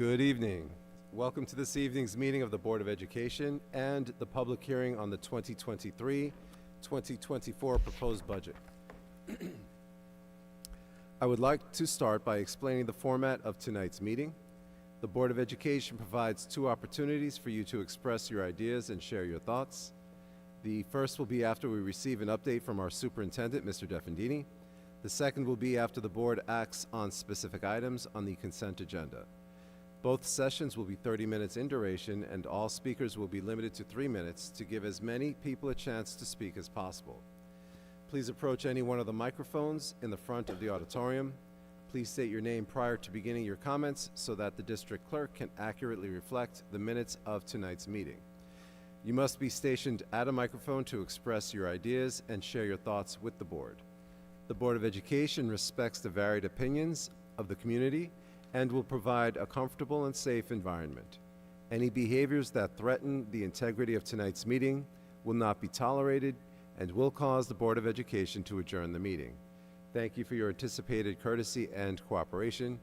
Good evening. Welcome to this evening's meeting of the Board of Education and the public hearing on the 2023-2024 proposed budget. I would like to start by explaining the format of tonight's meeting. The Board of Education provides two opportunities for you to express your ideas and share your thoughts. The first will be after we receive an update from our superintendent, Mr. Defendini. The second will be after the board acts on specific items on the consent agenda. Both sessions will be 30 minutes in duration, and all speakers will be limited to 3 minutes to give as many people a chance to speak as possible. Please approach any one of the microphones in the front of the auditorium. Please state your name prior to beginning your comments so that the district clerk can accurately reflect the minutes of tonight's meeting. You must be stationed at a microphone to express your ideas and share your thoughts with the board. The Board of Education respects the varied opinions of the community and will provide a comfortable and safe environment. Any behaviors that threaten the integrity of tonight's meeting will not be tolerated and will cause the Board of Education to adjourn the meeting. Thank you for your anticipated courtesy and cooperation.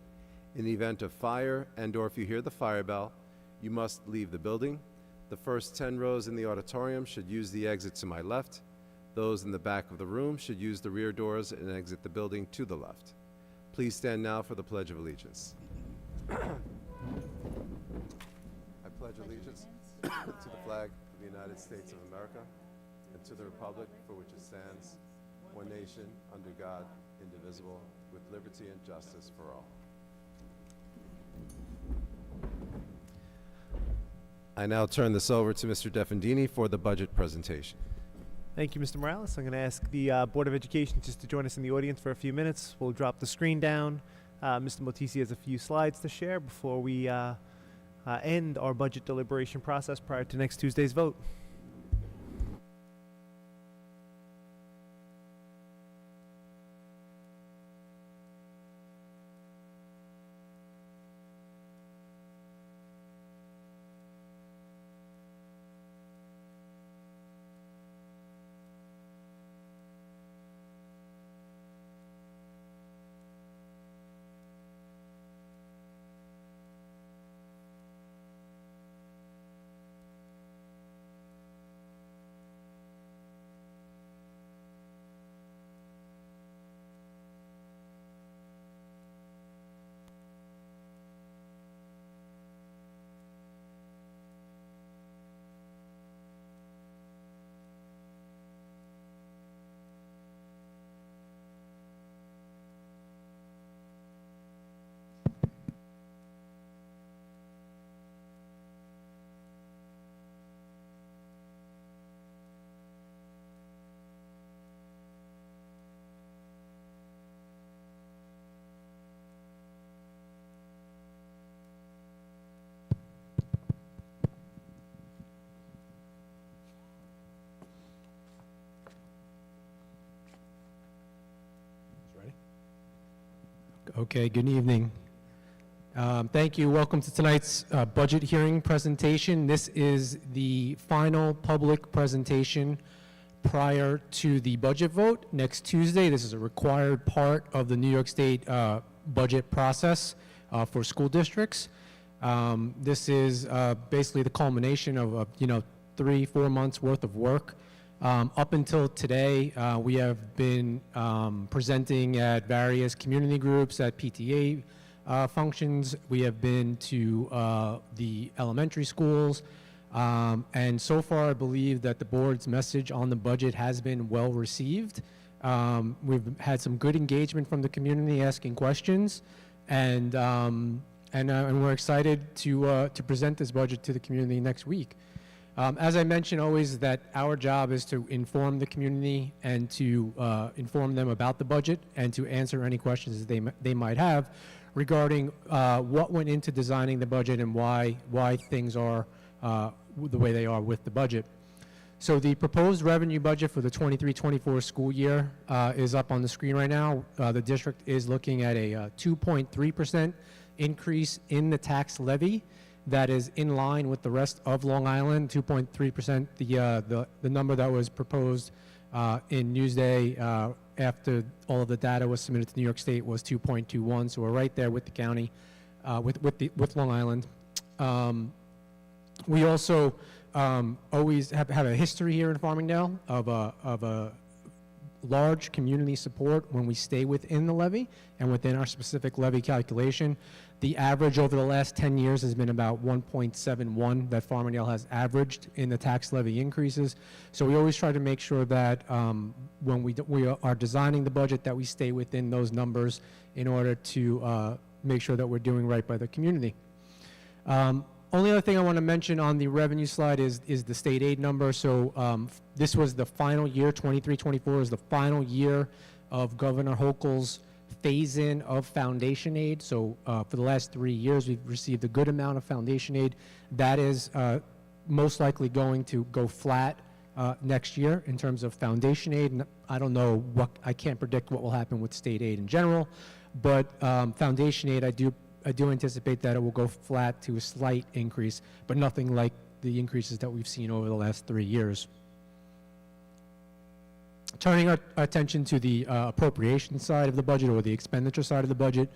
In the event of fire and/or if you hear the fire bell, you must leave the building. The first 10 rows in the auditorium should use the exit to my left. Those in the back of the room should use the rear doors and exit the building to the left. Please stand now for the Pledge of Allegiance. I pledge allegiance to the flag of the United States of America and to the republic for which it stands, one nation, under God, indivisible, with liberty and justice for all. I now turn this over to Mr. Defendini for the budget presentation. Thank you, Mr. Morales. I'm going to ask the Board of Education just to join us in the audience for a few minutes. We'll drop the screen down. Mr. Motisi has a few slides to share before we end our budget deliberation process prior to next Tuesday's vote. Okay, good evening. Thank you. Welcome to tonight's budget hearing presentation. This is the final public presentation prior to the budget vote next Tuesday. This is a required part of the New York State budget process for school districts. This is basically the culmination of 3-4 months worth of work. Up until today, we have been presenting at various community groups, at PTA functions. We have been to the elementary schools. And so far, I believe that the board's message on the budget has been well received. We've had some good engagement from the community asking questions. And we're excited to present this budget to the community next week. As I mentioned always, that our job is to inform the community and to inform them about the budget and to answer any questions they might have regarding what went into designing the budget and why things are the way they are with the budget. So the proposed revenue budget for the 23-24 school year is up on the screen right now. The district is looking at a 2.3% increase in the tax levy. That is in line with the rest of Long Island, 2.3%. The number that was proposed in Newsday after all of the data was submitted to New York State was 2.21, so we're right there with the county. with Long Island. We also always have a history here in Farmingdale of a large community support when we stay within the levy and within our specific levy calculation. The average over the last 10 years has been about 1.71 that Farmingdale has averaged in the tax levy increases. So we always try to make sure that when we are designing the budget that we stay within those numbers in order to make sure that we're doing right by the community. Only other thing I want to mention on the revenue slide is the state aid number. So this was the final year, 23-24 is the final year of Governor Hochul's phase-in of foundation aid. So for the last 3 years, we've received a good amount of foundation aid. That is most likely going to go flat next year in terms of foundation aid. And I don't know I can't predict what will happen with state aid in general, but foundation aid, I do anticipate that it will go flat to a slight increase, but nothing like the increases that we've seen over the last 3 years. Turning our attention to the appropriation side of the budget, or the expenditure side of the budget,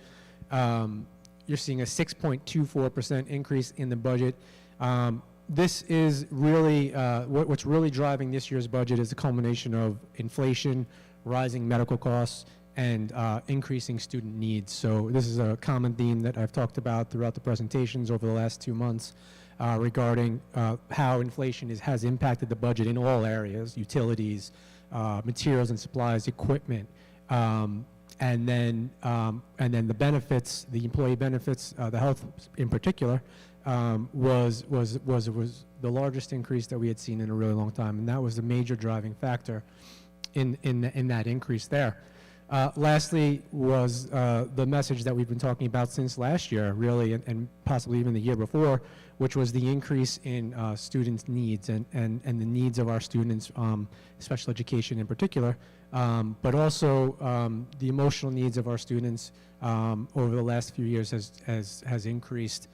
you're seeing a 6.24% increase in the budget. This is really, what's really driving this year's budget is a culmination of inflation, rising medical costs, and increasing student needs. So this is a common theme that I've talked about throughout the presentations over the last 2 months regarding how inflation has impacted the budget in all areas: utilities, materials and supplies, equipment, and then the benefits, the employee benefits, the health in particular, was the largest increase that we had seen in a really long time, and that was the major driving factor in that increase there. Lastly was the message that we've been talking about since last year, really, and possibly even the year before, which was the increase in students' needs and the needs of our students, special education in particular, but also the emotional needs of our students over the last few years has increased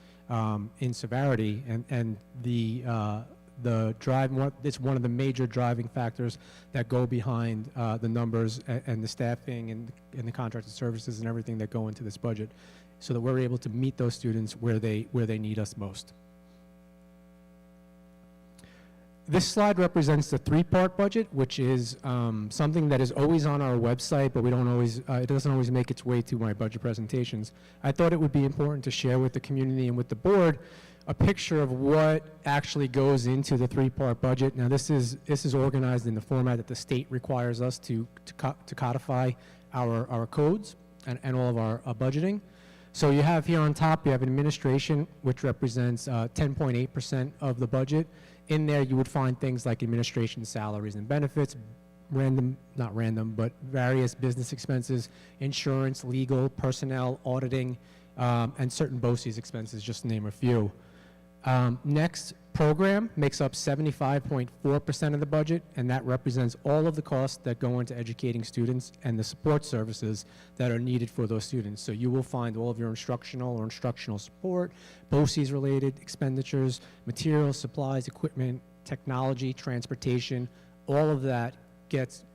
in severity, and the drive, it's one of the major driving factors that go behind the numbers and the staffing and the contracted services and everything that go into this budget, so that we're able to meet those students where they need us most. This slide represents the three-part budget, which is something that is always on our website, but we don't always, it doesn't always make its way to my budget presentations. I thought it would be important to share with the community and with the board a picture of what actually goes into the three-part budget. Now, this is organized in the format that the state requires us to codify our codes and all of our budgeting. So you have here on top, you have administration, which represents 10.8% of the budget. In there, you would find things like administration salaries and benefits, not random, but various business expenses, insurance, legal, personnel, auditing, and certain BOCES expenses, just to name a few. Next, program makes up 75.4% of the budget, and that represents all of the costs that go into educating students and the support services that are needed for those students. So you will find all of your instructional or instructional support, BOCES related expenditures, materials, supplies, equipment, technology, transportation, all of that gets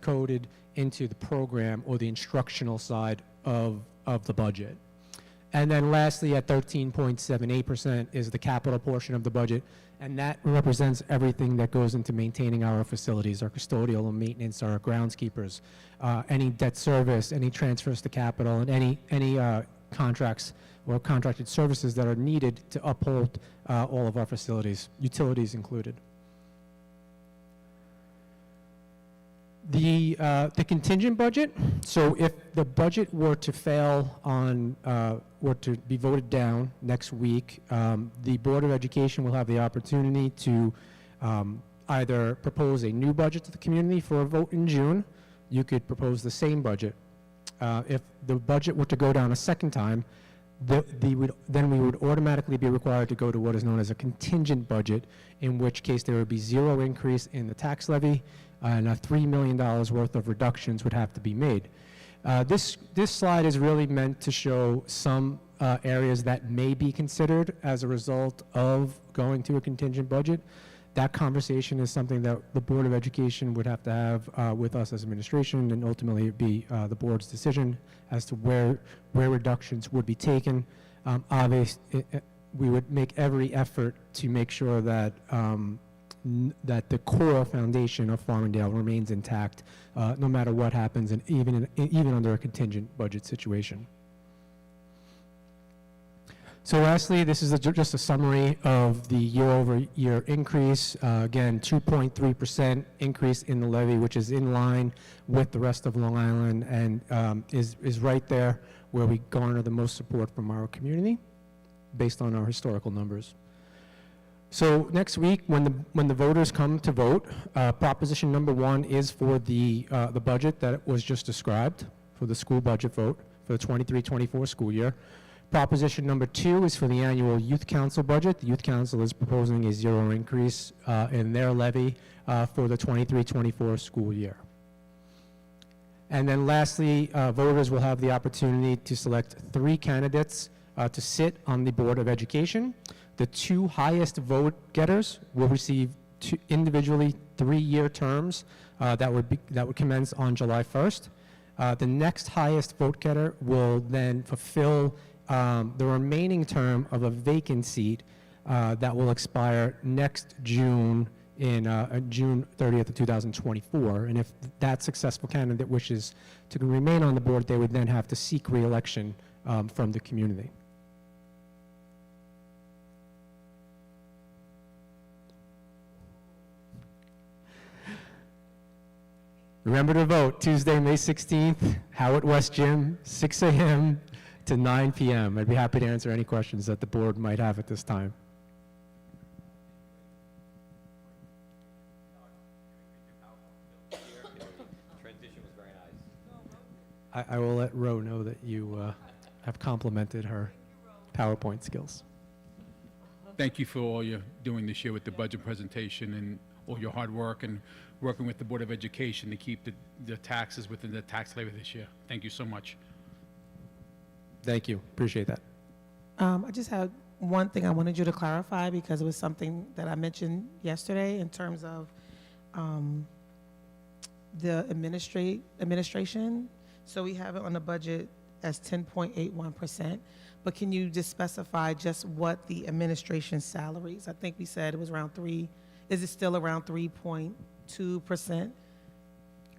coded into the program or the instructional side of the budget. And then lastly, at 13.78% is the capital portion of the budget, and that represents everything that goes into maintaining our facilities, our custodial and maintenance, our groundskeepers, any debt service, any transfers to capital, and any contracts or contracted services that are needed to uphold all of our facilities, utilities included. The contingent budget, so if the budget were to fail on, were to be voted down next week, the Board of Education will have the opportunity to either propose a new budget to the community for a vote in June. You could propose the same budget. If the budget were to go down a second time, then we would automatically be required to go to what is known as a contingent budget, in which case there would be zero increase in the tax levy, and $3 million worth of reductions would have to be made. This slide is really meant to show some areas that may be considered as a result of going to a contingent budget. That conversation is something that the Board of Education would have to have with us as administration, and ultimately it'd be the board's decision as to where reductions would be taken. We would make every effort to make sure that that the core foundation of Farmingdale remains intact, no matter what happens, and even under a contingent budget situation. So lastly, this is just a summary of the year-over-year increase. Again, 2.3% increase in the levy, which is in line with the rest of Long Island and is right there where we garner the most support from our community based on our historical numbers. So next week, when the voters come to vote, proposition number 1 is for the budget that was just described, for the school budget vote for the 23-24 school year. Proposition number 2 is for the annual Youth Council budget. The Youth Council is proposing a 0 increase in their levy for the 23-24 school year. And then lastly, voters will have the opportunity to select 3 candidates to sit on the Board of Education. The 2 highest vote getters will receive individually 3-year terms that would commence on July 1st. The next highest vote getter will then fulfill the remaining term of a vacant seat that will expire next June in June 30th of 2024. And if that successful candidate wishes to remain on the board, they would then have to seek re-election from the community. Remember to vote Tuesday, May 16th, Howard West Gym, 6 a.m. to 9 p.m. I'd be happy to answer any questions that the board might have at this time. Transition was very nice. I will let Ro know that you have complimented her PowerPoint skills. Thank you for all you're doing this year with the budget presentation and all your hard work and working with the Board of Education to keep the taxes within the tax levy this year. Thank you so much. Thank you. Appreciate that. I just had one thing I wanted you to clarify because it was something that I mentioned yesterday in terms of the administration. So we have it on the budget as 10.81%, but can you just specify just what the administration salaries? I think we said it was around 3. Is it still around 3.2%?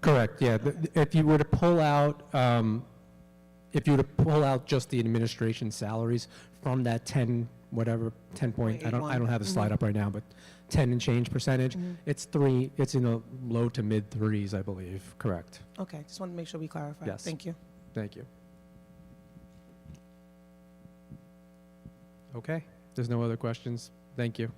Correct. Yeah. If you were to pull out, just the administration salaries from that 10 point, I don't have the slide up right now, but 10 and change percentage, it's in the low to mid 3s, I believe. Correct. Okay, just wanted to make sure we clarify. Yes. Thank you. Thank you. Okay. There's no other questions. Thank you.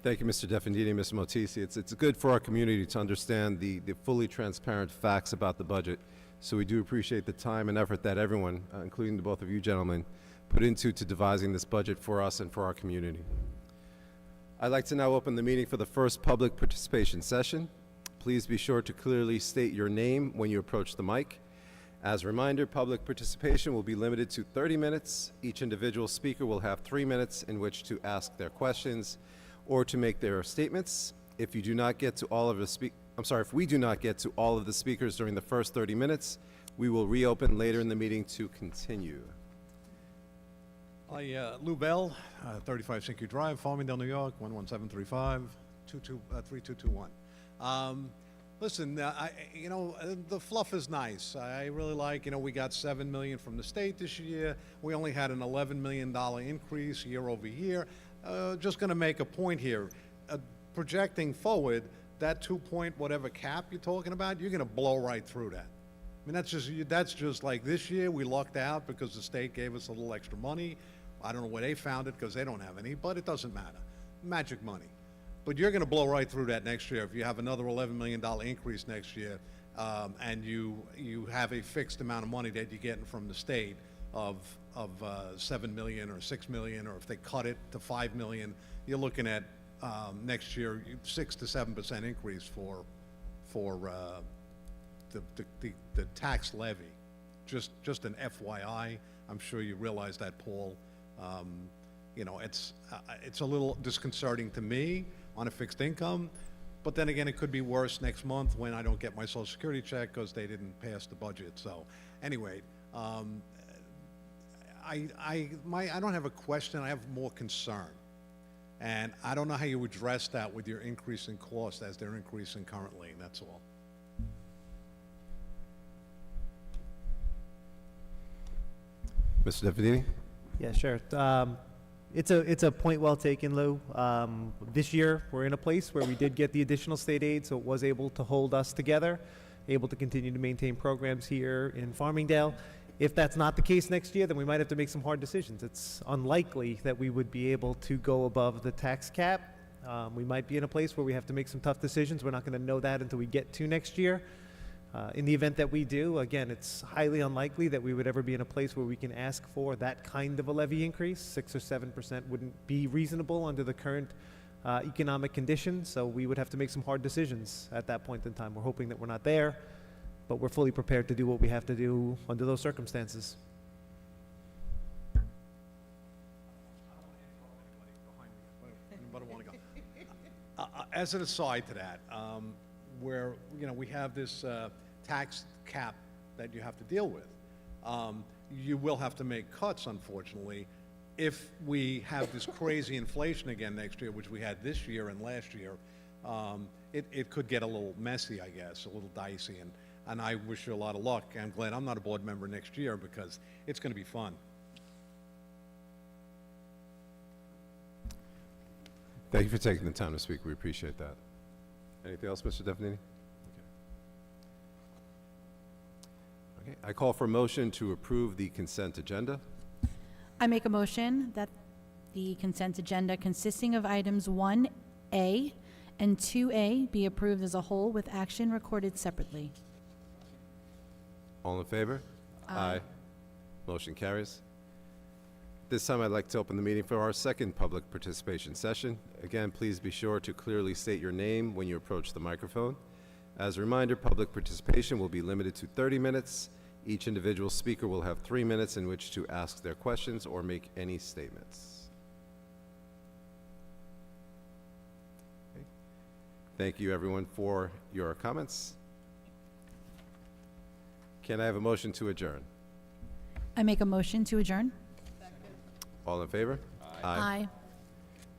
Thank you, Mr. Defendini, Mr. Motisi. It's good for our community to understand the fully transparent facts about the budget. So we do appreciate the time and effort that everyone, including the both of you gentlemen, put into devising this budget for us and for our community. I'd like to now open the meeting for the first public participation session. Please be sure to clearly state your name when you approach the mic. As a reminder, public participation will be limited to 30 minutes. Each individual speaker will have 3 minutes in which to ask their questions or to make their statements. If you do not get to all of the if we do not get to all of the speakers during the first 30 minutes, we will reopen later in the meeting to continue. Lou Bell, 35 Sinkey Drive, Farmingdale, New York, 11735, 3221. Listen, the fluff is nice. I really like, we got $7 million from the state this year. We only had an $11 million increase year over year. Just going to make a point here. Projecting forward, that 2 point whatever cap you're talking about, you're going to blow right through that. I mean, that's just like this year, we lucked out because the state gave us a little extra money. I don't know where they found it because they don't have any, but it doesn't matter. Magic money. But you're going to blow right through that next year if you have another $11 million increase next year, and you have a fixed amount of money that you're getting from the state of $7 million or $6 million, or if they cut it to $5 million, you're looking at next year 6 to 7% increase for the tax levy. Just an FYI. I'm sure you realize that, Paul. It's a little disconcerting to me on a fixed income, but then again, it could be worse next month when I don't get my Social Security check because they didn't pass the budget. So, anyway, I don't have a question. I have more concern, and I don't know how you address that with your increase in cost as they're increasing currently. And that's all. Mr. Deputy? Yeah, sure. It's a point well taken, Lou. This year, we're in a place where we did get the additional state aid, so it was able to hold us together, able to continue to maintain programs here in Farmingdale. If that's not the case next year, then we might have to make some hard decisions. It's unlikely that we would be able to go above the tax cap. We might be in a place where we have to make some tough decisions. We're not going to know that until we get to next year. In the event that we do, again, it's highly unlikely that we would ever be in a place where we can ask for that kind of a levy increase. 6 or 7% wouldn't be reasonable under the current economic conditions, so we would have to make some hard decisions at that point in time. We're hoping that we're not there, but we're fully prepared to do what we have to do under those circumstances. Anybody want to go? As an aside to that, where we have this tax cap that you have to deal with, you will have to make cuts, unfortunately, if we have this crazy inflation again next year, which we had this year and last year. It could get a little messy, I guess, a little dicey, and I wish you a lot of luck. I'm glad I'm not a board member next year because it's going to be fun. Thank you for taking the time to speak. We appreciate that. Anything else, Mr. Deputy? Okay. I call for a motion to approve the consent agenda. I make a motion that the consent agenda consisting of items 1A and 2A be approved as a whole with action recorded separately. All in favor? Aye. Motion carries. This time, I'd like to open the meeting for our second public participation session. Again, please be sure to clearly state your name when you approach the microphone. As a reminder, public participation will be limited to 30 minutes. Each individual speaker will have 3 minutes in which to ask their questions or make any statements. Okay. Thank you, everyone, for your comments. Can I have a motion to adjourn? I make a motion to adjourn. All in favor? Aye.